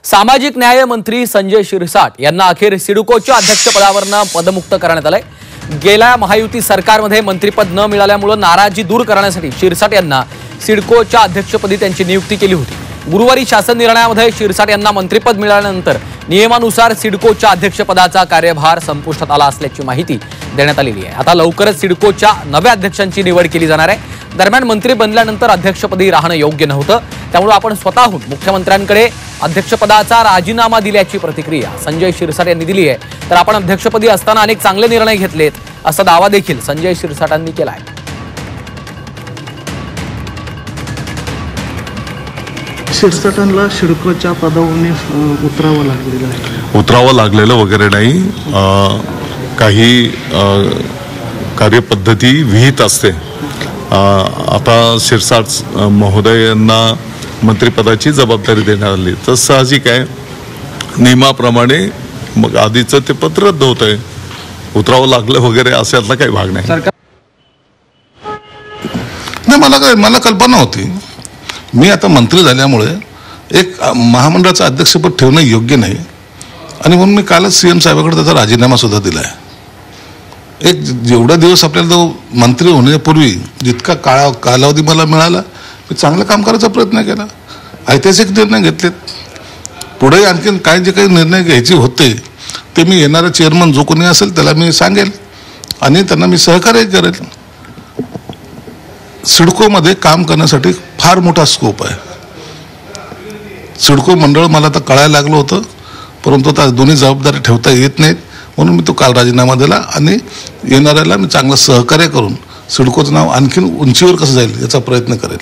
सामाजिक न्याय मंत्री संजय शिरसाट यांना अखेर सिडकोच्या अध्यक्षपदावरून पदमुक्त करण्यात आले। गेल्या महायुती सरकारमध्ये मंत्रिपद न मिळाल्यामुळे नाराजी दूर करण्यासाठी शिरसाट यांना सिडकोच्या अध्यक्षपदी त्यांची नियुक्ती केली होती। गुरुवारी शासन निर्णयामध्ये शिरसाट यांना मंत्रिपद मिळाल्यानंतर नियमानुसार सिडकोच्या अध्यक्षपदाचा कार्यभार संपुष्टात आला असल्याची माहिती देण्यात आलेली आहे। आता लवकरच सिडकोच्या नव्या अध्यक्षांची निवड केली जाणार आहे। दरम्यान मंत्री बनल्यानंतर अध्यक्षपदी राहणं योग्य नव्हतं, त्यामुळे आपण स्वतःहून मुख्यमंत्र्यांकडे अध्यक्षपदाचा राजीनामा दिल्याची प्रतिक्रिया संजय शिरसाट यांनी दिली आहे। तर आपण अध्यक्षपदी असताना अनेक चांगले निर्णय घेतलेत असा दावा देखील संजय शिरसाटांनी केला आहे। शिरसाटांना सिडकोच्या पदावरून उतरावं लागलेलं वगैरे नाही। काही कार्यपद्धती विहित असते। आता शिरसाट महोदय यांना मंत्रिपदाची जबाबदारी देण्यात आली तर साहजिक आहे, नियमाप्रमाणे मग आधीचं ते पत्र रद्द होत आहे। उतरावं लागलं वगैरे अशातला काही भाग नाही। मला कल्पना होती, मी आता मंत्री झाल्यामुळे एक महामंडळाचं अध्यक्षपद ठेवणं योग्य नाही आणि म्हणून मी कालच सीएम साहेबांकडे त्याचा राजीनामा सुद्धा दिला आहे। एक जेवढा दिवस आपल्याला तो मंत्री होण्यापूर्वी जितका कालावधी मला मिळाला, मी चांगलं काम करायचा प्रयत्न केला, ऐतिहासिक निर्णय घेतलेत। पुढे आणखीन काय जे काही निर्णय घ्यायचे होते ते मी येणारा चेअरमन जो कोणी असेल त्याला मी सांगेल आणि त्यांना मी सहकार्य करेल। सिडकोमध्ये काम करण्यासाठी फार मोठा स्कोप आहे। सिडको मंडळ मला आता कळायला लागलं होतं, परंतु आता दोन्ही जबाबदारी ठेवता येत नाहीत, म्हणून मी तो काल राजीनामा दिला आणि येणाऱ्याला मी चांगलं सहकार्य करून सिडकोचं नाव आणखीन उंचीवर कसं जाईल याचा प्रयत्न करेल।